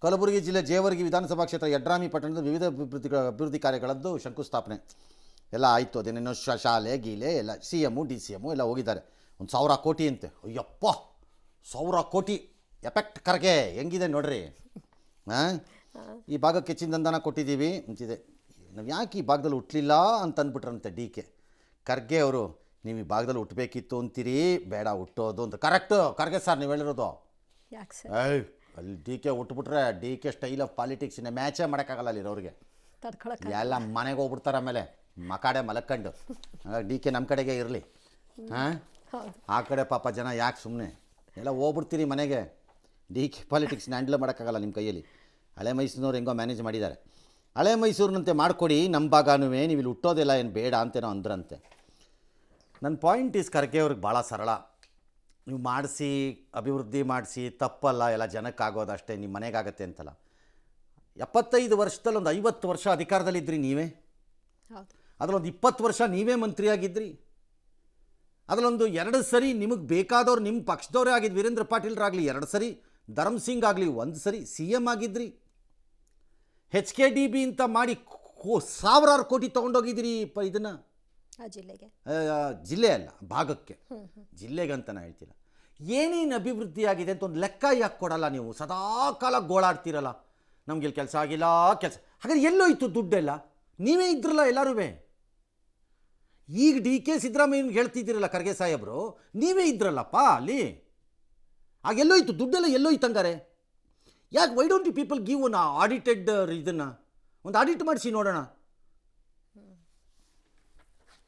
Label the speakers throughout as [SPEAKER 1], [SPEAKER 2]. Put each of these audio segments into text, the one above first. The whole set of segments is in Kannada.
[SPEAKER 1] ಕಲಬುರಗಿ ಜಿಲ್ಲೆ ಜೇವರ್ಗಿ ವಿಧಾನಸಭಾ ಕ್ಷೇತ್ರ ಯಡ್ರಾಮಿ ಪಟ್ಟಣದ ವಿವಿಧ ಅಭಿವೃದ್ಧಿ ಕಾರ್ಯಗಳದ್ದು ಶಂಕುಸ್ಥಾಪನೆ ಎಲ್ಲ ಆಯಿತು. ಅದೇನೇನೋ ಶಾಲೆ ಗೀಲೆ ಎಲ್ಲ C M D C M ಎಲ್ಲ ಹೋಗಿದ್ದಾರೆ. 1,000 ಕೋಟಿ ಅಂತೆ. ಅಯ್ಯಪ್ಪ, 1,000 ಕೋಟಿ ಎಫೆಕ್ಟ್ ಕರ್ಗೆ ಹೆಂಗಿದೆ ನೋಡ್ರಿ. ಹಾಂ, ಈ ಭಾಗಕ್ಕೆ ಹೆಚ್ಚಿನ ಅನುದಾನ ಕೊಟ್ಟಿದ್ದೀವಿ ಅಂತಿದೆ. ನಾವು ಯಾಕೆ ಈ ಭಾಗದಲ್ಲಿ ಹುಟ್ಟಲಿಲ್ಲ ಅಂತ ಅಂದ್ಬಿಟ್ರಂತೆ ಡಿ ಕೆ ಖರ್ಗೆ ಅವರು. ನೀವು ಈ ಭಾಗದಲ್ಲಿ ಹುಟ್ಟಬೇಕಿತ್ತು ಅಂತೀರಿ, ಬೇಡ ಹುಟ್ಟೋದು ಅಂತ. ಕರೆಕ್ಟು ಖರ್ಗೆ ಸರ್, ನೀವು ಹೇಳಿರೋದು.
[SPEAKER 2] ಯಾಕೆ ಸರ್?
[SPEAKER 1] ಅಲ್ಲಿ ಡಿ ಕೆ ಹುಟ್ಬಿಟ್ರೆ ಡಿ ಕೆ ಸ್ಟೈಲ್ ಆಫ್ ಪಾಲಿಟಿಕ್ಸ್ನ ಮ್ಯಾಚೇ ಮಾಡೋಕ್ಕಾಗಲ್ಲ ಅಲ್ಲಿರೋರಿಗೆ. ಎಲ್ಲ ಮನೆಗೆ ಹೋಗ್ಬಿಡ್ತಾರೆ ಆಮೇಲೆ ಮಕಾಡೆ ಮಲಕ್ಕಂಡು. ಹಾಗಾಗಿ ಡಿ ಕೆ ನಮ್ಮ ಕಡೆಗೆ ಇರಲಿ. ಹಾಂ, ಆ ಕಡೆ ಪಾಪ ಜನ ಯಾಕೆ ಸುಮ್ಮನೆ ಎಲ್ಲ ಹೋಗ್ಬಿಡ್ತೀರಿ ಮನೆಗೆ. ಡಿ ಕೆ ಪಾಲಿಟಿಕ್ಸ್ನ ಹ್ಯಾಂಡಲ್ ಮಾಡೋಕ್ಕಾಗಲ್ಲ ನಿಮ್ಮ ಕೈಯಲ್ಲಿ. ಹಳೆ ಮೈಸೂರಿನವ್ರು ಹೆಂಗೋ ಮ್ಯಾನೇಜ್ ಮಾಡಿದ್ದಾರೆ. ಹಳೆ ಮೈಸೂರಿನಂತೆ ಮಾಡಿಕೊಡಿ, ನಮ್ಮ ಭಾಗನೂ ನೀವು ಇಲ್ಲಿ ಹುಟ್ಟೋದಿಲ್ಲ, ಏನು ಬೇಡ ಅಂತೇನೋ ಅಂದ್ರಂತೆ. ನನ್ನ ಪಾಯಿಂಟ್ ಈಸ್ ಖರ್ಗೆ ಅವ್ರಿಗೆ ಭಾಳ ಸರಳ. ನೀವು ಮಾಡಿಸಿ, ಅಭಿವೃದ್ಧಿ ಮಾಡಿಸಿ, ತಪ್ಪಲ್ಲ, ಎಲ್ಲ ಜನಕ್ಕಾಗೋದು ಅಷ್ಟೇ, ನಿಮ್ಮ ಮನೆಗಾಗತ್ತೆ ಅಂತಲ್ಲ. 75 ವರ್ಷದಲ್ಲಿ ಒಂದು 50 ವರ್ಷ ಅಧಿಕಾರದಲ್ಲಿದ್ದಿರಿ ನೀವೇ. ಅದರಲ್ಲೊಂದು 20 ವರ್ಷ ನೀವೇ ಮಂತ್ರಿಯಾಗಿದ್ದಿರಿ. ಅದರಲ್ಲೊಂದು 2 ಸರಿ ನಿಮಗೆ ಬೇಕಾದವ್ರು ನಿಮ್ಮ ಪಕ್ಷದವರೇ ಆಗಿದ್ದು. ವೀರೇಂದ್ರ ಪಾಟೀಲ್ರಾಗಲಿ 2 ಸರಿ, ಧರ್ಮ್ ಸಿಂಗ್ ಆಗಲಿ 1 ಸರಿ ಸಿ ಎಮ್ ಆಗಿದ್ದಿರಿ. HKDB ಅಂತ ಮಾಡಿ ಸಾವಿರಾರು ಕೋಟಿ ತೊಗೊಂಡೋಗಿದ್ದೀರಿ ಇದನ್ನು. ಜಿಲ್ಲೆ ಅಲ್ಲ, ಭಾಗಕ್ಕೆ, ಜಿಲ್ಲೆಗೆ ಅಂತ ನಾನು ಹೇಳ್ತಿಲ್ಲ. ಏನೇನು ಅಭಿವೃದ್ಧಿ ಆಗಿದೆ ಅಂತ ಒಂದು ಲೆಕ್ಕ ಯಾಕೆ ಕೊಡಲ್ಲ ನೀವು? ಸದಾ ಕಾಲ ಗೋಳಾಡ್ತಿರಲ್ಲ, ನಮ್ಗೆ ಇಲ್ಲಿ ಕೆಲಸ ಆಗಿಲ್ಲ ಕೆಲಸ. ಹಾಗಾದ್ರೆ ಎಲ್ಲೋಯ್ತು ದುಡ್ಡೆಲ್ಲ? ನೀವೇ ಇದ್ರಲ್ಲ ಎಲ್ಲರೂ. ಈಗ ಡಿ ಕೆ ಸಿದ್ದರಾಮಯ್ಯನಿಗೆ ಹೇಳ್ತಿದ್ದೀರಲ್ಲ ಖರ್ಗೆ ಸಾಹೇಬರು, ನೀವೇ ಇದ್ರಲ್ಲಪ್ಪ ಅಲ್ಲಿ. ಆಗ ಎಲ್ಲೋಯ್ತು ದುಡ್ಡೆಲ್ಲ? ಎಲ್ಲೋಯ್ತು ಹಂಗಾರೆ? ಯಾಕೆ why don't you people give one audited ಇದನ್ನು ಒಂದು ಆಡಿಟ್ ಮಾಡಿಸಿ ನೋಡೋಣ.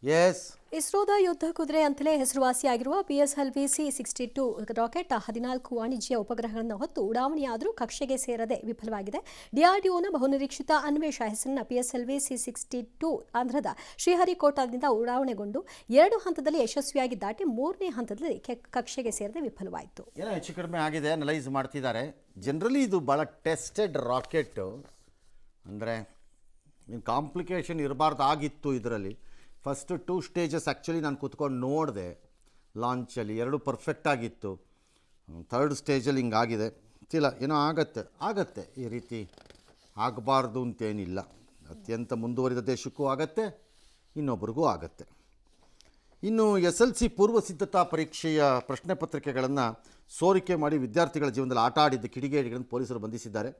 [SPEAKER 1] ಎಸ್,
[SPEAKER 2] ಇಸ್ರೋದ ಯುದ್ಧ ಕುದುರೆ ಅಂತಲೇ ಹೆಸರುವಾಸಿಯಾಗಿರುವ PSLV C-62 ರಾಕೆಟ್ 14 ವಾಣಿಜ್ಯ ಉಪಗ್ರಹಗಳನ್ನು ಹೊತ್ತು ಉಡಾವಣೆಯಾದರೂ ಕಕ್ಷೆಗೆ ಸೇರದೆ ವಿಫಲವಾಗಿದೆ. DRDOನ ಬಹುನಿರೀಕ್ಷಿತ ಅನ್ವೇಷ ಹೆಸರಿನ PSLV C-62 ಆಂಧ್ರದ ಶ್ರೀಹರಿಕೋಟಾದಿಂದ ಉಡಾವಣೆಗೊಂಡು 2 ಹಂತದಲ್ಲಿ ಯಶಸ್ವಿಯಾಗಿ ದಾಟಿ 3ನೇ ಹಂತದಲ್ಲಿ ಕಕ್ಷೆಗೆ ಸೇರದೆ ವಿಫಲವಾಯಿತು.
[SPEAKER 1] ಏನೋ ಹೆಚ್ಚು ಕಡಿಮೆ ಆಗಿದೆ, ಅನಲೈಸ್ ಮಾಡ್ತಿದ್ದಾರೆ. ಜನರಲಿ ಇದು ಭಾಳ ಟೆಸ್ಟೆಡ್ ರಾಕೆಟ್ಟು, ಅಂದರೆ ಕಾಂಪ್ಲಿಕೇಶನ್ ಇರಬಾರ್ದಾಗಿತ್ತು ಇದರಲ್ಲಿ. ಫಸ್ಟ್ 2 ಸ್ಟೇಜಸ್ ಆ್ಯಕ್ಚುಲಿ ನಾನು ಕೂತ್ಕೊಂಡು ನೋಡಿದೆ ಲಾಂಚಲ್ಲಿ, 2 ಪರ್ಫೆಕ್ಟಾಗಿತ್ತು. 3rd ಸ್ಟೇಜಲ್ಲಿ ಹಿಂಗಾಗಿದೆ. ಇಲ್ಲ, ಏನೋ ಆಗತ್ತೆ ಈ ರೀತಿ ಆಗಬಾರ್ದು ಅಂತೇನಿಲ್ಲ. ಅತ್ಯಂತ ಮುಂದುವರಿದ ದೇಶಕ್ಕೂ ಆಗತ್ತೆ, ಇನ್ನೊಬ್ರಿಗೂ ಆಗತ್ತೆ. ಇನ್ನು SLC ಪೂರ್ವ ಸಿದ್ಧತಾ ಪರೀಕ್ಷೆಯ ಪ್ರಶ್ನೆ ಪತ್ರಿಕೆಗಳನ್ನು ಸೋರಿಕೆ ಮಾಡಿ ವಿದ್ಯಾರ್ಥಿಗಳ ಜೀವನದಲ್ಲಿ ಆಟ ಆಡಿದ್ದ ಕಿಡಿಗೇಡಿಗಳನ್ನು ಪೊಲೀಸರು ಬಂಧಿಸಿದ್ದಾರೆ.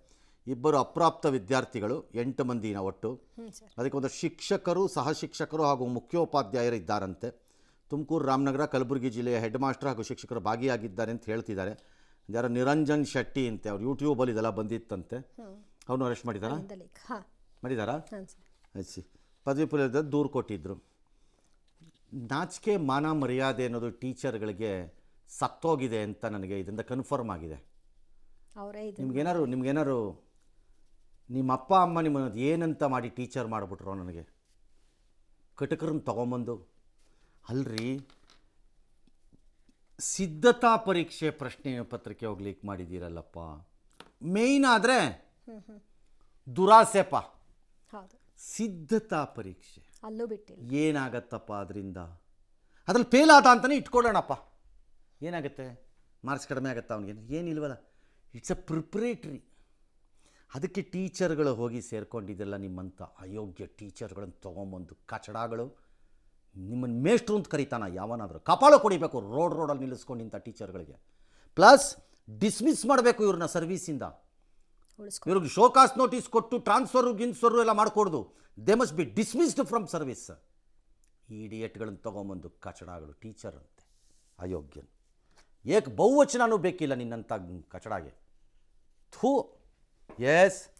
[SPEAKER 1] 2 ಅಪ್ರಾಪ್ತ ವಿದ್ಯಾರ್ಥಿಗಳು, 8 ಮಂದಿನ ಒಟ್ಟು. ಅದಕ್ಕೆ ಒಂದು ಶಿಕ್ಷಕರು, ಸಹ ಶಿಕ್ಷಕರು ಹಾಗೂ ಮುಖ್ಯೋಪಾಧ್ಯಾಯರು ಇದ್ದಾರಂತೆ. ತುಮಕೂರು, ರಾಮನಗರ, ಕಲಬುರಗಿ ಜಿಲ್ಲೆಯ ಹೆಡ್ ಮಾಸ್ಟರ್ ಹಾಗೂ ಶಿಕ್ಷಕರು ಭಾಗಿಯಾಗಿದ್ದಾರೆ ಅಂತ ಹೇಳ್ತಿದ್ದಾರೆ. ಯಾರೋ ನಿರಂಜನ್ ಶೆಟ್ಟಿ ಅಂತೆ, ಅವ್ರು ಯೂಟ್ಯೂಬಲ್ಲಿ ಇದೆಲ್ಲ ಬಂದಿತ್ತಂತೆ. ಅವ್ರನ್ನೂ ಅರೆಸ್ಟ್ ಮಾಡಿದ್ದಾರಾ? ಸಿ ಪದವಿ ಪೂರ್ವ ದೂರು ಕೊಟ್ಟಿದ್ದರು. ನಾಚಿಕೆ ಮಾನ ಮರ್ಯಾದೆ ಅನ್ನೋದು ಟೀಚರ್ಗಳಿಗೆ ಸತ್ತೋಗಿದೆ ಅಂತ ನನಗೆ ಇದರಿಂದ ಕನ್ಫರ್ಮ್ ಆಗಿದೆ. ನಿಮ್ಗೇನಾರು ನಿಮ್ಮ ಅಪ್ಪ ಅಮ್ಮ ನಿಮ್ಮನ್ನು ಏನಂತ ಮಾಡಿ ಟೀಚರ್ ಮಾಡಿಬಿಟ್ರೋ ನನಗೆ? ಕಟಕರನ್ನ ತೊಗೊಂಬಂದು ಅಲ್ರಿ, ಸಿದ್ಧತಾ ಪರೀಕ್ಷೆ ಪ್ರಶ್ನೆ ಪತ್ರಿಕೆ ಹೋಗ್ಲಿಕ್ಕೆ ಮಾಡಿದ್ದೀರಲ್ಲಪ್ಪ. ಮೇಯ್ನ್ ಆದರೆ ದುರಾಸೆಪ್ಪ. ಸಿದ್ಧತಾ ಪರೀಕ್ಷೆ
[SPEAKER 2] ಅಲ್ಲೂ ಬಿಟ್ಟಿಲ್ಲ.
[SPEAKER 1] ಏನಾಗತ್ತಪ್ಪ ಅದರಿಂದ? ಅದ್ರಲ್ಲಿ ಫೇಲ್ ಆದ ಅಂತಲೇ ಇಟ್ಕೊಳ್ಳೋಣಪ್ಪ. ಏನಾಗುತ್ತೆ? ಮಾರ್ಕ್ಸ್ ಕಡಿಮೆ ಆಗುತ್ತಾ ಅವನಿಗೆ? ಏನಿಲ್ವಲ್ಲ. It's a preparatory. ಅದಕ್ಕೆ ಟೀಚರ್ಗಳು ಹೋಗಿ ಸೇರ್ಕೊಂಡಿದ್ದೆಲ್ಲ. ನಿಮ್ಮಂಥ ಅಯೋಗ್ಯ ಟೀಚರ್ಗಳನ್ನು ತೊಗೊಂಬಂದು ಕಚಡಗಳು, ನಿಮ್ಮನ್ನು ಮೇಷ್ಟ್ರು ಅಂತ ಕರೀತಾನ ಯಾವನಾದರೂ? ಕಪಾಳ ಕೊಡಿಬೇಕು ರೋಡಲ್ಲಿ ನಿಲ್ಲಿಸ್ಕೊಂಡು ಇಂಥ ಟೀಚರ್ಗಳಿಗೆ. ಪ್ಲಸ್ ಡಿಸ್ಮಿಸ್ ಮಾಡಬೇಕು ಇವ್ರನ್ನ ಸರ್ವೀಸಿಂದ. ಇವ್ರಿಗೆ ಶೋಕಾಸ್ ನೋಟಿಸ್ ಕೊಟ್ಟು ಗಿನ್ಸ್ಫರು ಎಲ್ಲ ಮಾಡಿಕೊಡ್ದು. They must be dismissed from service. ಇಡಿಯಟ್ಗಳನ್ನು ತೊಗೊಂಬಂದು ಕಚಡಗಳು ಟೀಚರ್ ಅಂತೆ, ಅಯೋಗ್ಯನು. ಬಹುವಚನನೂ ಬೇಕಿಲ್ಲ ನಿನ್ನಂಥ ಕಚಡಾಗೆ. ಥೂ. ಎಸ್.